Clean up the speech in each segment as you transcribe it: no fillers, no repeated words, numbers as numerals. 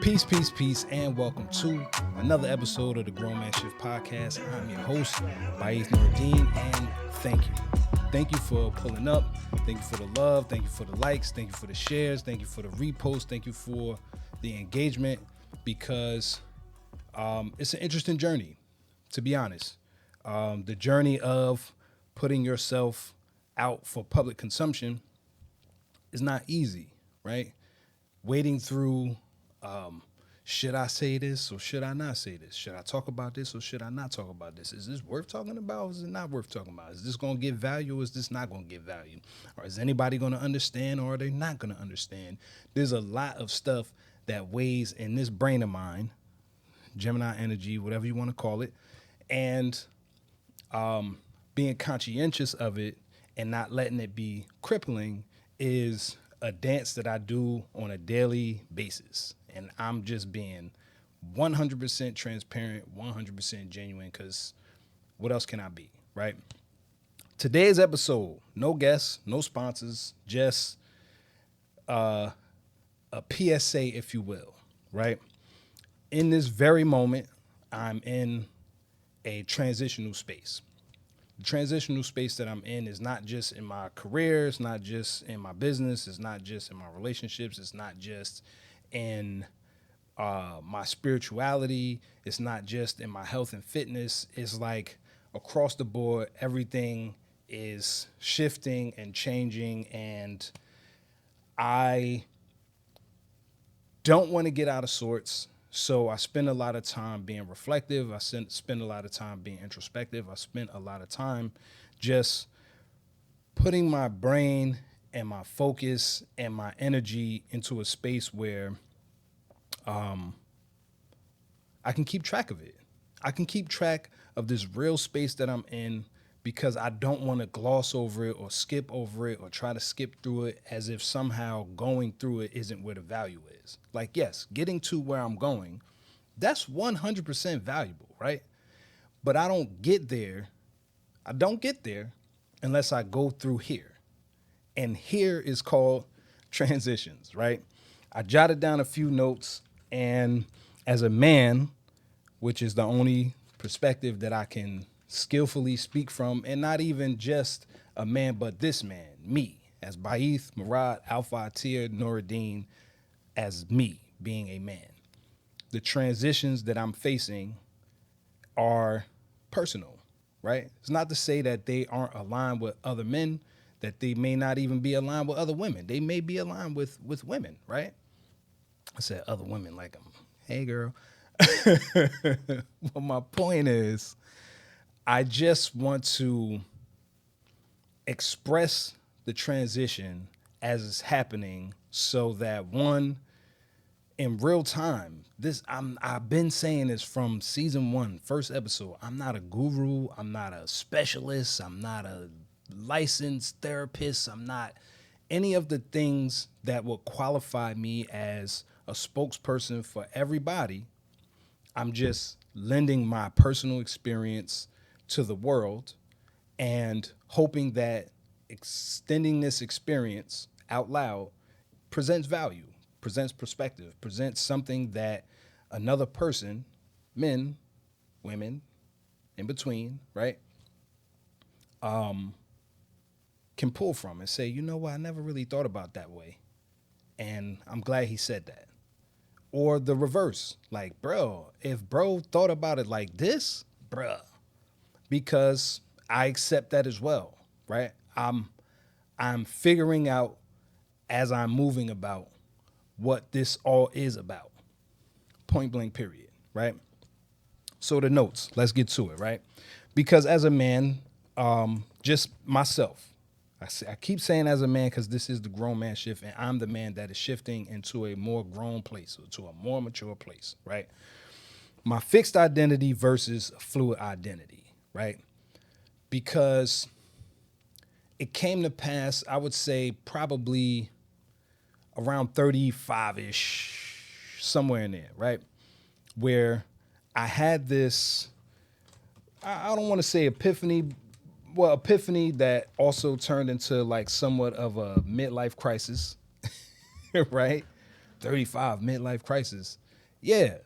Peace, and welcome to another episode of the Grown Man Shift Podcast. I'm your host, Baith Nuruddin, and thank you. Thank you for pulling up. Thank you for the love. Thank you for the likes. Thank you for the shares. Thank you for the reposts. Thank you for the engagement, because it's an interesting journey, to be honest. The journey of putting yourself out for public consumption is not easy, right? Wading through, should I say this or should I not say this? Should I talk about this or should I not talk about this? Is this worth talking about or is it not worth talking about? Is this going to give value or is this not going to give value? Or is anybody going to understand or are they not going to understand? There's a lot of stuff that weighs in this brain of mine, Gemini energy, whatever you want to call it, and being conscientious of it and not letting it be crippling is a dance that I do on a daily basis. And I'm just being 100% transparent, 100% genuine, because what else can I be, right? Today's episode, no guests, no sponsors, just a PSA, if you will, right? In this very moment, I'm in a transitional space. The transitional space that I'm in is not just in my career, it's not just in my business, it's not just in my relationships, it's not just in my spirituality, it's not just in my health and fitness. It's like across the board, everything is shifting and changing, and I don't want to get out of sorts. So I spend a lot of time being reflective. I spend a lot of time being introspective. I spend a lot of time just putting my brain and my focus and my energy into a space where I can keep track of it. I can keep track of this real space that I'm in, because I don't want to gloss over it or skip over it or try to skip through it as if somehow going through it isn't where the value is. Like, yes, getting to where I'm going, that's 100% valuable, right? But I don't get there unless I go through here. And here is called transitions, right? I jotted down a few notes, and as a man, which is the only perspective that I can skillfully speak from, and not even just a man, but this man, me, as Baith Murad Alpha Atir Nuruddin, as me being a man. The transitions that I'm facing are personal, right? It's not to say that they aren't aligned with other men, that they may not even be aligned with other women. They may be aligned with women, right? I said other women like I'm, hey girl. But my point is, I just want to express the transition as it's happening, so that one, in real time, I've been saying this from season 1, first episode. I'm not a guru. I'm not a specialist. I'm not a licensed therapist. I'm not any of the things that would qualify me as a spokesperson for everybody. I'm just lending my personal experience to the world and hoping that extending this experience out loud presents value, presents perspective, presents something that another person, men, women, in between, right, can pull from and say, you know what, I never really thought about that way. And I'm glad he said that. Or the reverse, like, bro, if bro thought about it like this, bruh, because I accept that as well, right? I'm figuring out as I'm moving about what this all is about. Point blank, period, right? So the notes, let's get to it, right? Because as a man, just myself, I keep saying as a man because this is the grown man shift, and I'm the man that is shifting into a more grown place, or to a more mature place, right? My fixed identity versus fluid identity, right? Because it came to pass, I would say probably around 35-ish, somewhere in there, right? Where I had this, I don't want to say epiphany that also turned into like somewhat of a midlife crisis, right? 35 midlife crisis. Yeah,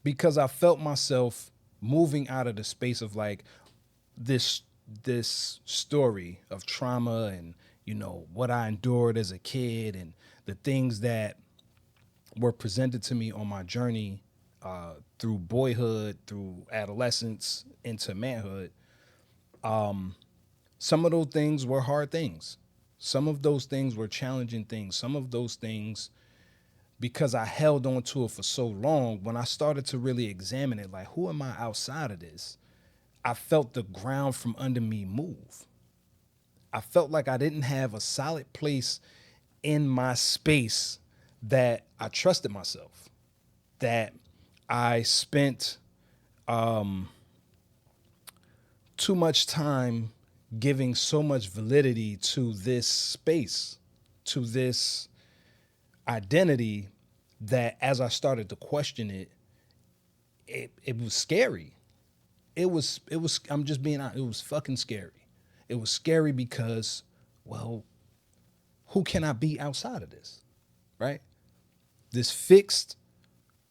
because I felt myself moving out of the space of like this this story of trauma and what I endured as a kid and the things that were presented to me on my journey through boyhood, through adolescence, into manhood. Some of those things were hard things. Some of those things were challenging things. Some of those things, because I held on to it for so long, when I started to really examine it, like, who am I outside of this? I felt the ground from under me move. I felt like I didn't have a solid place in my space, that I trusted myself, that I spent too much time giving so much validity to this space, to this identity, that as I started to question it, it was scary. It was I'm just being honest, it was fucking scary. It was scary because, well, who can I be outside of this? Right? This fixed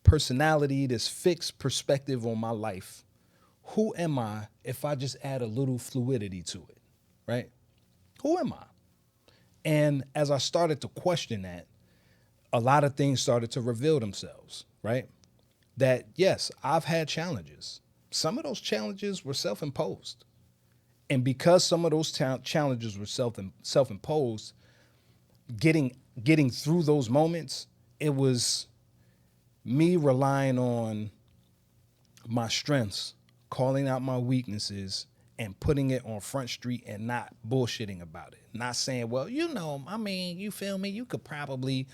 personality, this fixed perspective on my life. Who am I if I just add a little fluidity to it? Right? Who am I? And as I started to question that, a lot of things started to reveal themselves, right? That yes, I've had challenges. Some of those challenges were self-imposed. And because some of those challenges were self-imposed, getting through those moments, it was me relying on my strengths, calling out my weaknesses, and putting it on Front Street and not bullshitting about it. Not saying, well, I mean, you feel me? You could probably,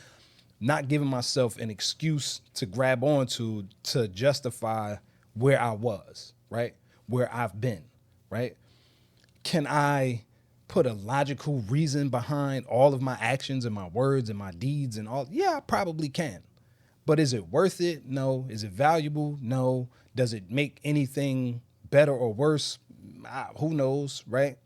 not giving myself an excuse to grab onto to justify where I was, right? Where I've been, right? Can I put a logical reason behind all of my actions and my words and my deeds and all? Yeah, I probably can. But is it worth it? No. Is it valuable? No. Does it make anything better or worse? Who knows, right?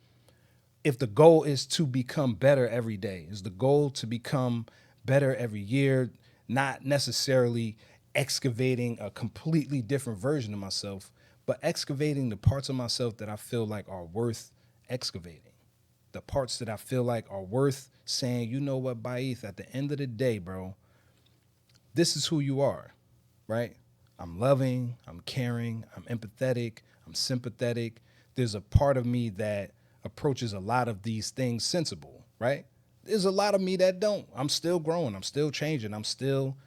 If the goal is to become better every day, is the goal to become better every year, not necessarily excavating a completely different version of myself, but excavating the parts of myself that I feel like are worth excavating. The parts that I feel like are worth saying, you know what, Baith, at the end of the day, bro, this is who you are, right? I'm loving, I'm caring, I'm empathetic, I'm sympathetic. There's a part of me that approaches a lot of these things sensible, right? There's a lot of me that don't. I'm still growing, I'm still changing, I'm still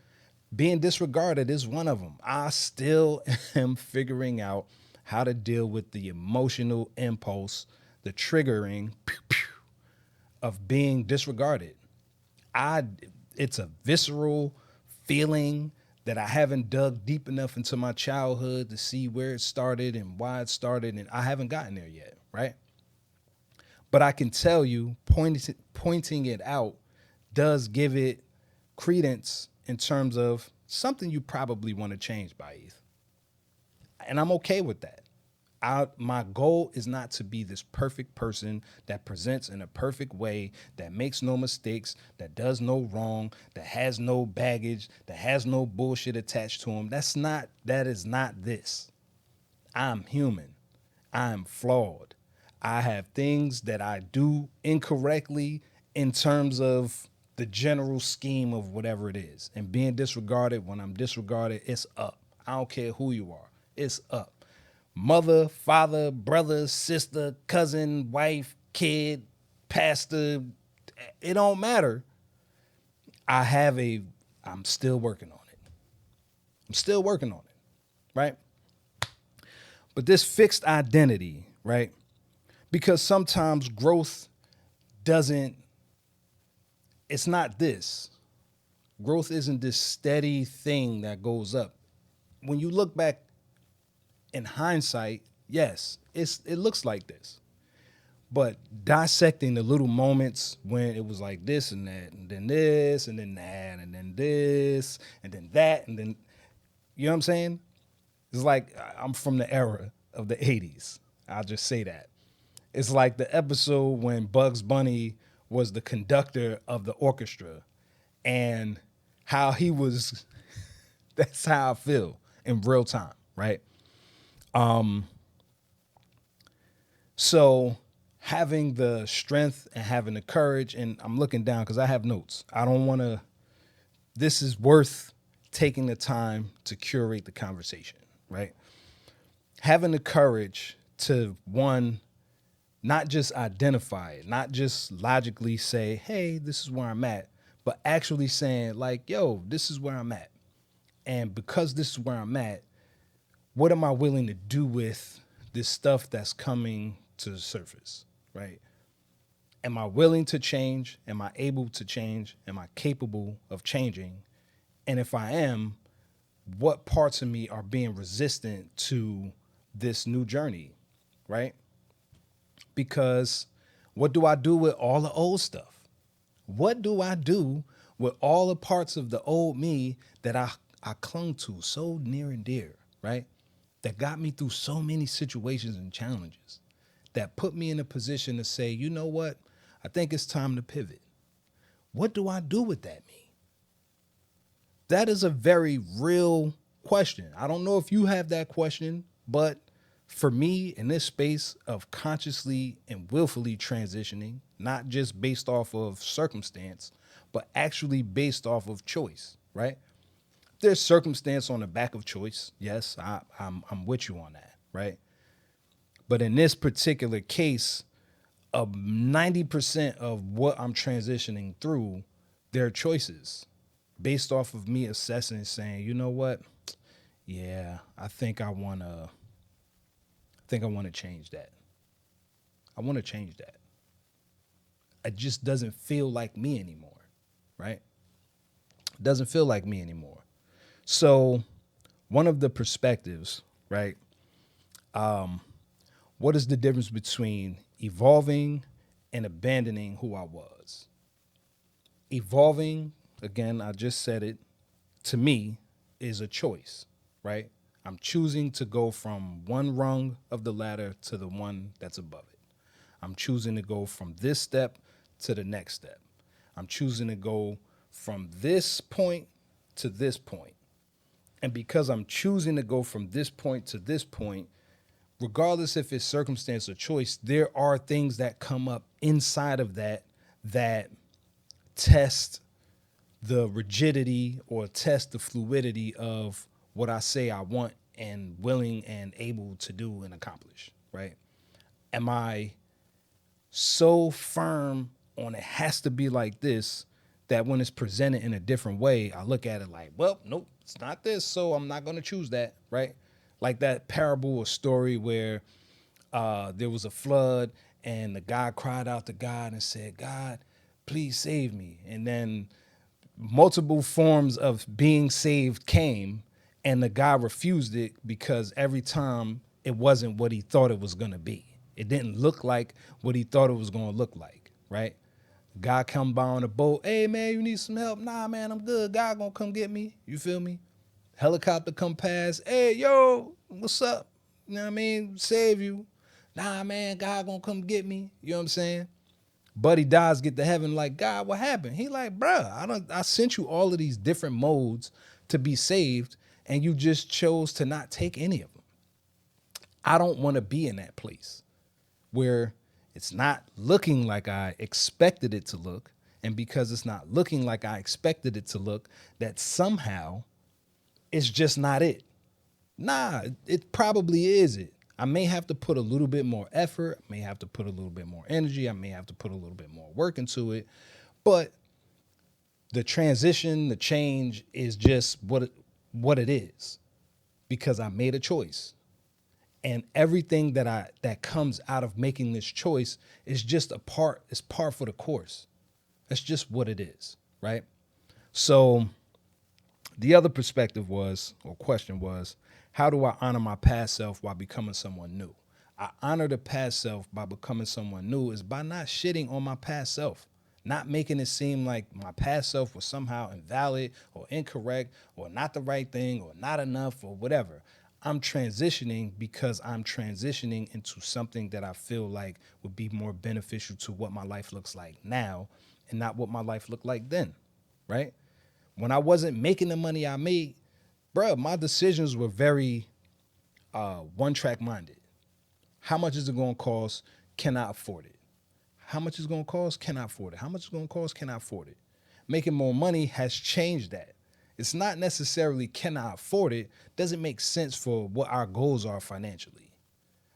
being disregarded is one of them. I still am figuring out how to deal with the emotional impulse, the triggering of being disregarded. I It's a visceral feeling that I haven't dug deep enough into my childhood to see where it started and why it started, and I haven't gotten there yet, right? But I can tell you, pointing it out does give it credence in terms of something you probably want to change, Baith. And I'm okay with that. My goal is not to be this perfect person that presents in a perfect way, that makes no mistakes, that does no wrong, that has no baggage, that has no bullshit attached to him. That is not this. I'm human. I'm flawed. I have things that I do incorrectly in terms of the general scheme of whatever it is. And being disregarded, when I'm disregarded, it's up. I don't care who you are. It's up. Mother, father, brother, sister, cousin, wife, kid, pastor, it don't matter. I'm still working on it. I'm still working on it, right? But this fixed identity, right? Because sometimes growth doesn't, it's not this. Growth isn't this steady thing that goes up. When you look back in hindsight, yes, it looks like this. But dissecting the little moments when it was like this and that, and then this, and then that, and then this, and then that, and then, you know what I'm saying? It's like I'm from the era of the 80s. I'll just say that. It's like the episode when Bugs Bunny was the conductor of the orchestra and how he was That's how I feel in real time, right? So having the strength and having the courage, and I'm looking down because I have notes. I don't want to, this is worth taking the time to curate the conversation, right? Having the courage to, one, not just identify it, not just logically say, hey, this is where I'm at, but actually saying, like, yo, this is where I'm at. And because this is where I'm at, what am I willing to do with this stuff that's coming to the surface, right? Am I willing to change? Am I able to change? Am I capable of changing? And if I am, what parts of me are being resistant to this new journey, right? Because what do I do with all the old stuff? What do I do with all the parts of the old me that I clung to so near and dear, right? That got me through so many situations and challenges, that put me in a position to say, you know what? I think it's time to pivot. What do I do with that me? That is a very real question. I don't know if you have that question, but for me, in this space of consciously and willfully transitioning, not just based off of circumstance, but actually based off of choice, right? There's circumstance on the back of choice. Yes, I'm with you on that, right? But in this particular case, 90% of what I'm transitioning through, they're choices based off of me assessing and saying, you know what? Yeah, I think I want to change that. I want to change that. It just doesn't feel like me anymore, right? It doesn't feel like me anymore. So, one of the perspectives, right? What is the difference between evolving and abandoning who I was? Evolving, again, I just said it, to me, is a choice, right? I'm choosing to go from one rung of the ladder to the one that's above it. I'm choosing to go from this step to the next step. I'm choosing to go from this point to this point. And because I'm choosing to go from this point to this point, regardless if it's circumstance or choice, there are things that come up inside of that that test the rigidity or test the fluidity of what I say I want and willing and able to do and accomplish, right? Am I so firm on it has to be like this that when it's presented in a different way, I look at it like, well, nope, it's not this, so I'm not going to choose that, right? Like that parable or story where there was a flood and the guy cried out to God and said, God, please save me. And then multiple forms of being saved came, and the guy refused it because every time it wasn't what he thought it was going to be. It didn't look like what he thought it was going to look like, right? Guy come by on a boat. Hey, man, you need some help? Nah, man, I'm good. God gonna come get me. You feel me? Helicopter come past. Hey, yo, what's up? You know what I mean? Save you. Nah, man, God gonna come get me. You know what I'm saying? Buddy dies, get to heaven, like, God, what happened? He like, bruh, I sent you all of these different modes to be saved, and you just chose to not take any of them. I don't want to be in that place where it's not looking like I expected it to look. And because it's not looking like I expected it to look, that somehow it's just not it. Nah, it probably is it. I may have to put a little bit more effort. I may have to put a little bit more energy. I may have to put a little bit more work into it. But the transition, the change is just what it is, because I made a choice. And everything that comes out of making this choice is just it's par for the course. That's just what it is, right? So the other perspective was, or question was, how do I honor my past self while becoming someone new? I honor the past self by becoming someone new is by not shitting on my past self, not making it seem like my past self was somehow invalid or incorrect or not the right thing or not enough or whatever. I'm transitioning because I'm transitioning into something that I feel like would be more beneficial to what my life looks like now and not what my life looked like then, right? When I wasn't making the money I made, bruh, my decisions were very one track minded. How much is it going to cost? Cannot afford it. How much is it going to cost? Cannot afford it. How much is it going to cost? Cannot afford it. Making more money has changed that. It's not necessarily cannot afford it. Doesn't make sense for what our goals are financially.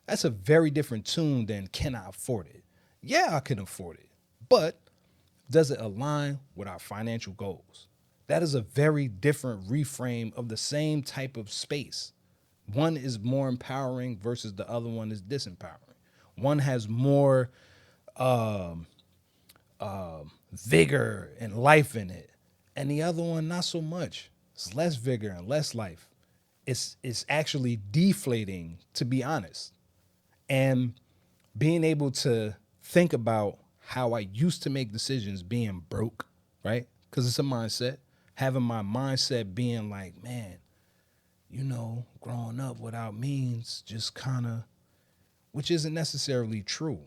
That's a very different tune than can I afford it? Yeah, I can afford it. But does it align with our financial goals? That is a very different reframe of the same type of space. One is more empowering versus the other one is disempowering. One has more vigor and life in it, and the other one not so much. It's less vigor and less life. It's actually deflating, to be honest. And being able to think about how I used to make decisions being broke, right? Because it's a mindset. Having my mindset being like, man, growing up without means just kind of, which isn't necessarily true.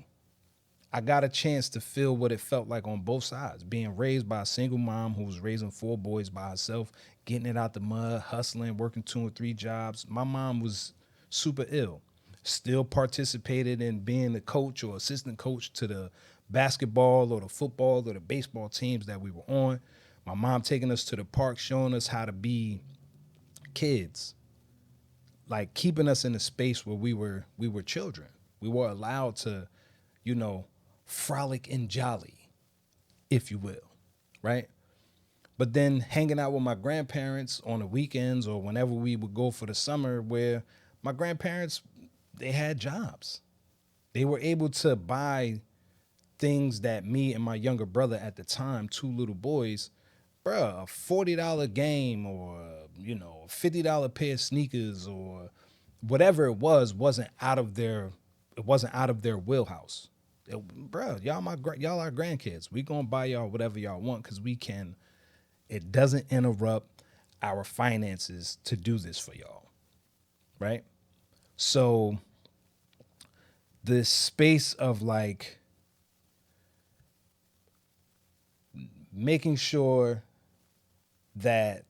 I got a chance to feel what it felt like on both sides. Being raised by a single mom who was raising 4 boys by herself, getting it out the mud, hustling, working 2 or 3 jobs. My mom was super ill. Still participated in being the coach or assistant coach to the basketball or the football or the baseball teams that we were on. My mom taking us to the park, showing us how to be kids, like keeping us in a space where we were children. We were allowed to, frolic and jolly, if you will, right? But then hanging out with my grandparents on the weekends or whenever we would go for the summer, where my grandparents, they had jobs. They were able to buy things that me and my younger brother at the time, 2 little boys, bruh, a $40 game or, a $50 pair of sneakers or whatever it wasn't out of their wheelhouse. Bruh, y'all our grandkids. We gonna buy y'all whatever y'all want because we can. It doesn't interrupt our finances to do this for y'all, right? So this space of like making sure that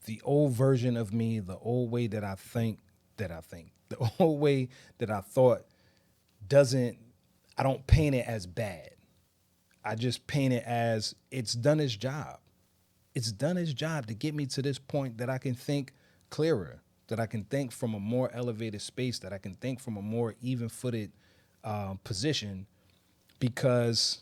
the old version of me, the old way that I think, the old way that I thought I don't paint it as bad. I just paint it as it's done its job. It's done its job to get me to this point that I can think clearer, that I can think from a more elevated space, that I can think from a more even-footed position, because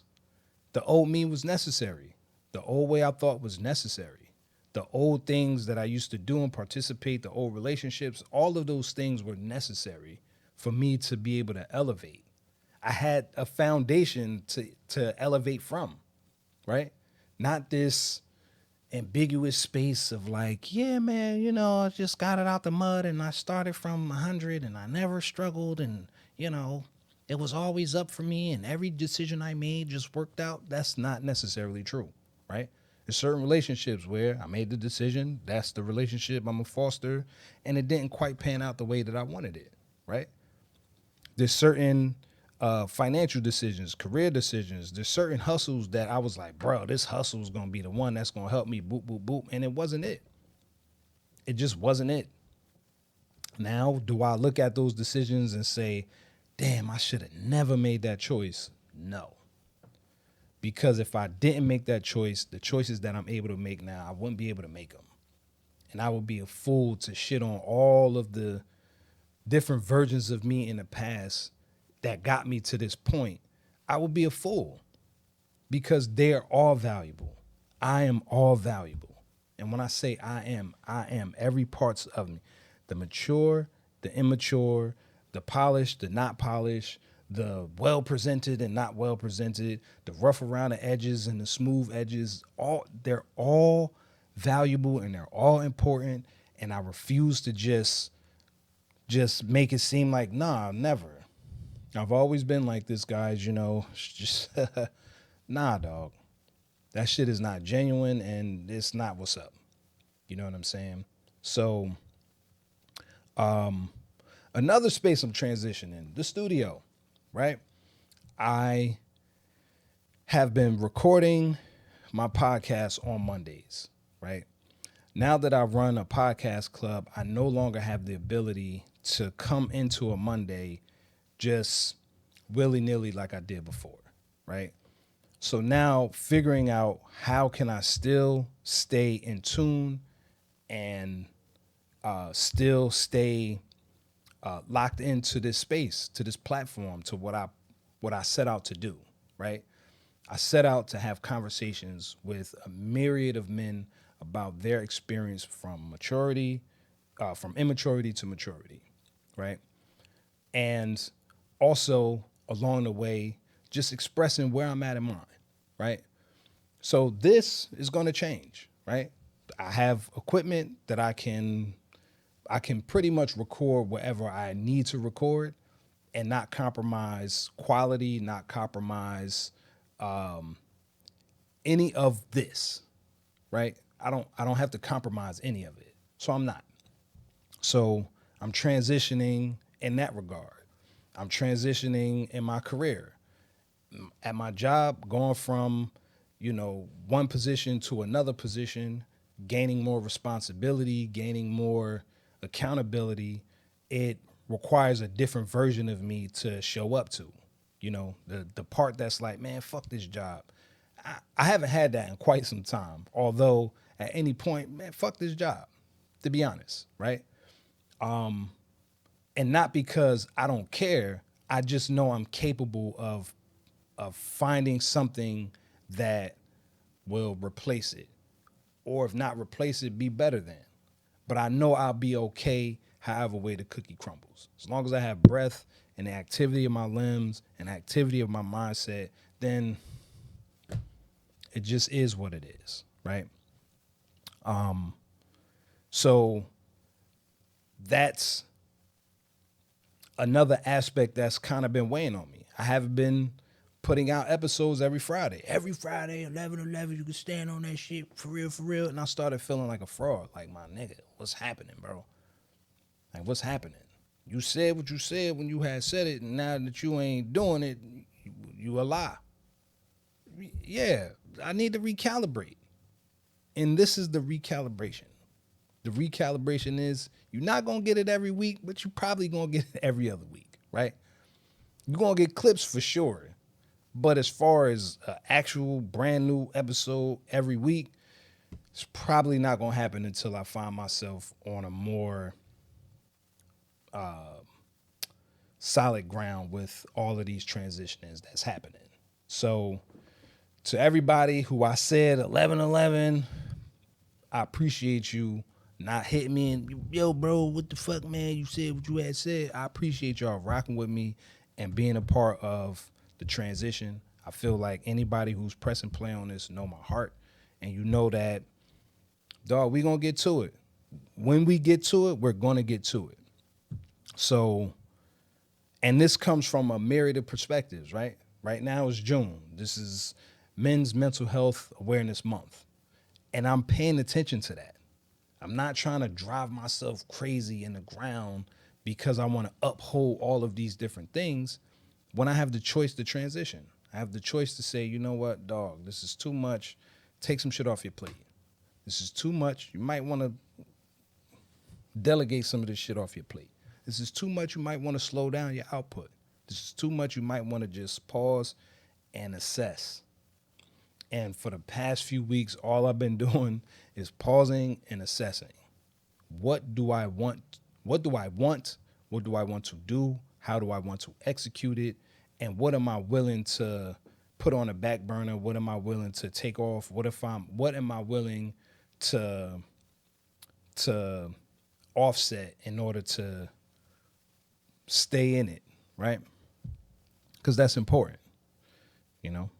the old me was necessary. The old way I thought was necessary. The old things that I used to do and participate, the old relationships, all of those things were necessary for me to be able to elevate. I had a foundation to elevate from, right? Not this ambiguous space of like, yeah, man, I just got it out the mud and I started from 100 and I never struggled and, it was always up for me and every decision I made just worked out. That's not necessarily true, right? There's certain relationships where I made the decision, that's the relationship I'm a foster, and it didn't quite pan out the way that I wanted it, right? There's certain financial decisions, career decisions. There's certain hustles that I was like, bro, this hustle is going to be the one that's going to help me, boop, boop, boop. And it wasn't it. It just wasn't it. Now, do I look at those decisions and say, damn, I should have never made that choice? No. Because if I didn't make that choice, the choices that I'm able to make now, I wouldn't be able to make them. And I would be a fool to shit on all of the different versions of me in the past that got me to this point. I would be a fool because they're all valuable. I am all valuable. And when I say I am every parts of me, the mature, the immature, the polished, the not polished, the well presented and not well presented, the rough around the edges and the smooth edges, they're all valuable and they're all important. And I refuse to just make it seem like, nah, never. I've always been like this, guys, just nah, dog. That shit is not genuine and it's not what's up. You know what I'm saying? So, another space I'm transitioning, the studio, right? I have been recording my podcast on Mondays, right? Now that I run a podcast club, I no longer have the ability to come into a Monday just willy-nilly like I did before, right? So now figuring out how can I still stay in tune and still stay locked into this space, to this platform, to what I set out to do, right? I set out to have conversations with a myriad of men about their experience from maturity, from immaturity to maturity, right? And also along the way, just expressing where I'm at in mine, right? So this is going to change, right? I have equipment that I can pretty much record wherever I need to record and not compromise quality, not compromise any of this, right? I don't have to compromise any of it. So I'm not. So I'm transitioning in that regard. I'm transitioning in my career. At my job, going from, one position to another position, gaining more responsibility, gaining more accountability, it requires a different version of me to show up to. The part that's like, man, fuck this job. I haven't had that in quite some time. Although at any point, man, fuck this job, to be honest, right? And not because I don't care. I just know I'm capable of finding something that will replace it, or if not replace it, be better than. But I know I'll be okay however way the cookie crumbles. As long as I have breath and the activity of my limbs and activity of my mindset, then it just is what it is, right? So that's another aspect that's kind of been weighing on me. I haven't been putting out episodes every Friday. Every Friday, 11:11, you can stand on that shit for real, for real. And I started feeling like a fraud. Like, my nigga, what's happening, bro? Like, what's happening? You said what you said when you had said it, and now that you ain't doing it, you a lie. Yeah, I need to recalibrate. And this is the recalibration. The recalibration is you're not going to get it every week, but you're probably going to get it every other week, right? You're going to get clips for sure. But as far as an actual brand new episode every week, it's probably not going to happen until I find myself on a more solid ground with all of these transitions that's happening. So to everybody who I said 11:11, I appreciate you not hitting me and, yo, bro, what the fuck, man? You said what you had said. I appreciate y'all rocking with me and being a part of the transition. I feel like anybody who's pressing play on this know my heart. And you know that, dog, we going to get to it. When we get to it, we're going to get to it. So, and this comes from a myriad of perspectives, right? Right now is June. This is Men's Mental Health Awareness Month. And I'm paying attention to that. I'm not trying to drive myself crazy in the ground because I want to uphold all of these different things when I have the choice to transition. I have the choice to say, you know what, dog, this is too much. Take some shit off your plate. This is too much. You might want to delegate some of this shit off your plate. This is too much. You might want to slow down your output. This is too much. You might want to just pause and assess. And for the past few weeks, all I've been doing is pausing and assessing. What do I want? What do I want? What do I want to do? How do I want to execute it? And what am I willing to put on a back burner? What am I willing to take off? What am I willing to offset in order to stay in it, right? Because that's important, you know.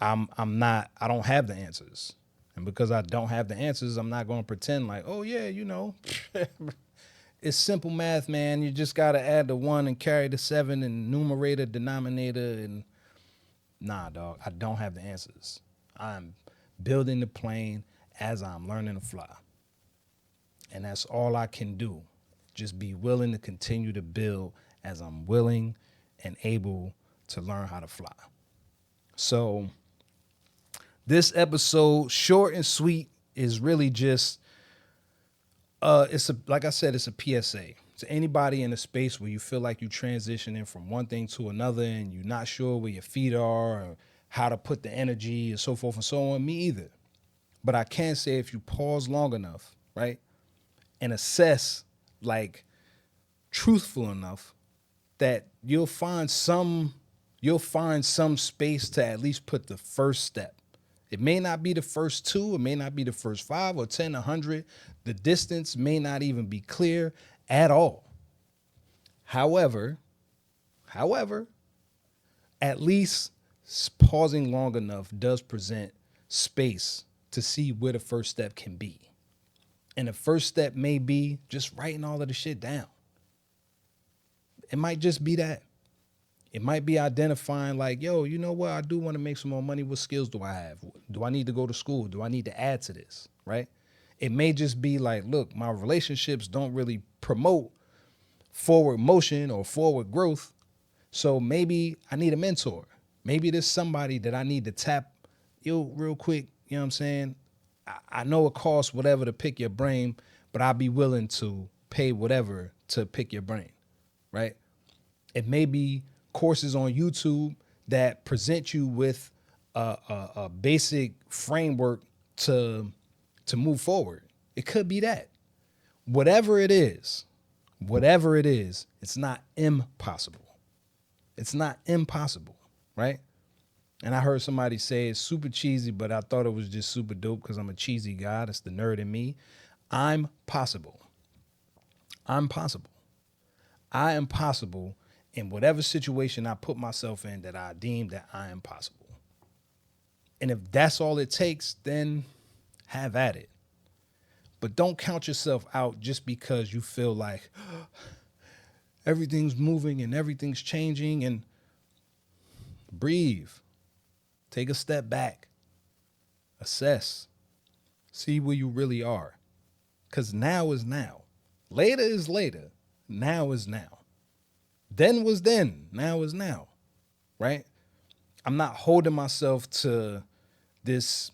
I don't have the answers. And because I don't have the answers, I'm not going to pretend like, oh yeah, you know, it's simple math, man. You just got to add the 1 and carry the 7 and numerator, denominator. And nah, dog, I don't have the answers. I'm building the plane as I'm learning to fly. And that's all I can do. Just be willing to continue to build as I'm willing and able to learn how to fly. So this episode, short and sweet, is really just It's a like I said, it's a PSA to anybody in a space where you feel like you're transitioning from one thing to another and you're not sure where your feet are or how to put the energy and so forth and so on. Me either. But I can say if you pause long enough, right, and assess like truthful enough that you'll find some space to at least put the first step. It may not be the first two, it may not be the first 5 or 10, 100. The distance may not even be clear at all. However, at least pausing long enough does present space to see where the first step can be. And the first step may be just writing all of the shit down. It might just be that. It might be identifying like, yo, you know what? I do want to make some more money. What skills do I have? Do I need to go to school? Do I need to add to this? Right? It may just be like, look, my relationships don't really promote forward motion or forward growth. So maybe I need a mentor. Maybe there's somebody that I need to tap, real quick. You know what I'm saying? I know it costs whatever to pick your brain, but I'll be willing to pay whatever to pick your brain. Right? It may be courses on YouTube that present you with a basic framework to move forward. It could be that. Whatever it is, it's not impossible. It's not impossible, right? And I heard somebody say it's super cheesy, but I thought it was just super dope because I'm a cheesy guy. That's the nerd in me. I'm possible. I am possible in whatever situation I put myself in that I deem that I am possible. And if that's all it takes, then have at it. But don't count yourself out just because you feel like everything's moving and everything's changing. And breathe. Take a step back. Assess. See where you really are. Because now is now. Later is later. Now is now. Then was then. Now is now. Right? I'm not holding myself to this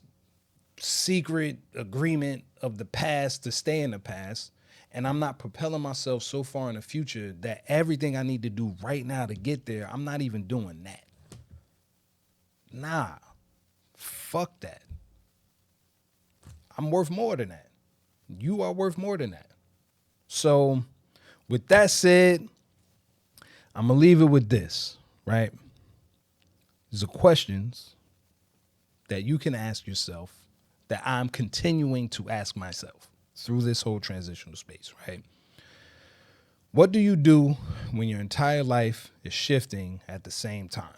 secret agreement of the past to stay in the past. And I'm not propelling myself so far in the future that everything I need to do right now to get there, I'm not even doing that. Nah. Fuck that. I'm worth more than that. You are worth more than that. So, with that said, I'm going to leave it with this, right? These are questions that you can ask yourself that I'm continuing to ask myself through this whole transitional space, right? What do you do when your entire life is shifting at the same time?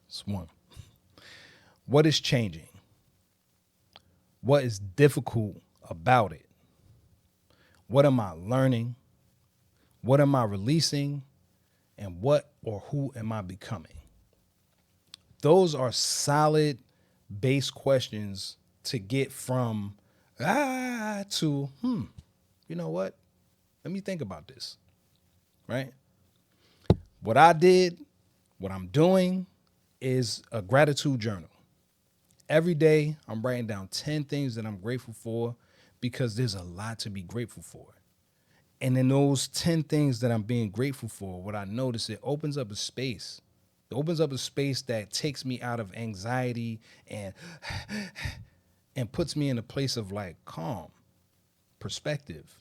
It's one. What is changing? What is difficult about it? What am I learning? What am I releasing? And what or who am I becoming? Those are solid base questions to get from to, you know what? Let me think about this, right? What I did, what I'm doing is a gratitude journal. Every day I'm writing down 10 things that I'm grateful for because there's a lot to be grateful for. And in those 10 things that I'm being grateful for, what I notice, it opens up a space. It opens up a space that takes me out of anxiety and puts me in a place of like calm, perspective.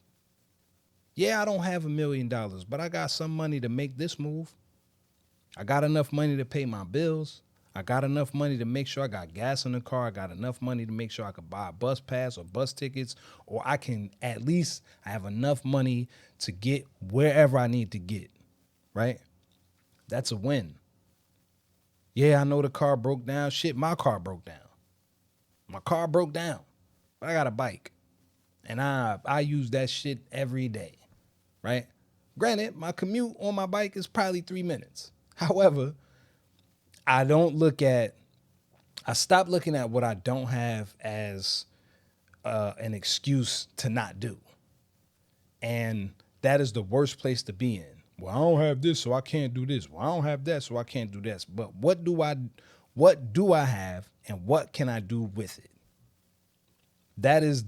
Yeah, I don't have $1 million, but I got some money to make this move. I got enough money to pay my bills. I got enough money to make sure I got gas in the car. I got enough money to make sure I could buy a bus pass or bus tickets, or I have enough money to get wherever I need to get, right? That's a win. Yeah, I know the car broke down. Shit, my car broke down. My car broke down, but I got a bike, and I use that shit every day, right? Granted, my commute on my bike is probably 3 minutes. However, I stopped looking at what I don't have as an excuse to not do. And that is the worst place to be in. Well, I don't have this, so I can't do this. Well, I don't have that, so I can't do this. But what do I have and what can I do with it? that is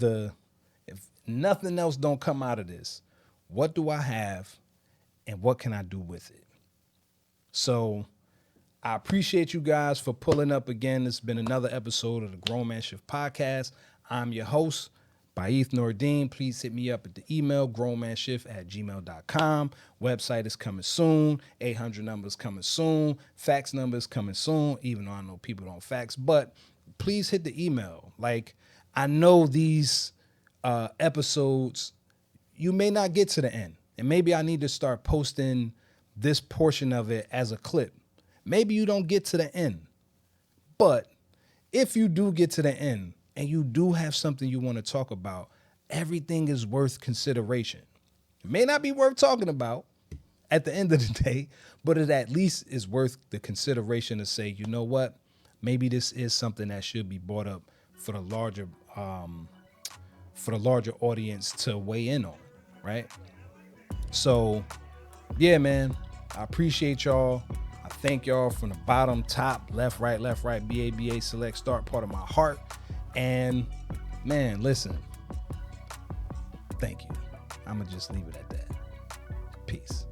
if nothing else don't come out of this, what do I have and what can I do with it? So I appreciate you guys for pulling up again. It's been another episode of the Grown Man Shift Podcast. I'm your host, Baith Nordine. Please hit me up at the email, grownmanshift@gmail.com. Website is coming soon. 800 numbers coming soon. Fax numbers coming soon, even though I know people don't fax. But please hit the email. Like, I know these episodes, you may not get to the end. And maybe I need to start posting this portion of it as a clip. Maybe you don't get to the end. But if you do get to the end and you do have something you want to talk about, everything is worth consideration. It may not be worth talking about at the end of the day, but it at least is worth the consideration to say, you know what? Maybe this is something that should be brought up for the larger audience to weigh in on, right? So, yeah, man, I appreciate y'all. I thank y'all from the bottom, top, left, right, BABA, select, start, part of my heart. And, man, listen, thank you. I'm going to just leave it at that. Peace.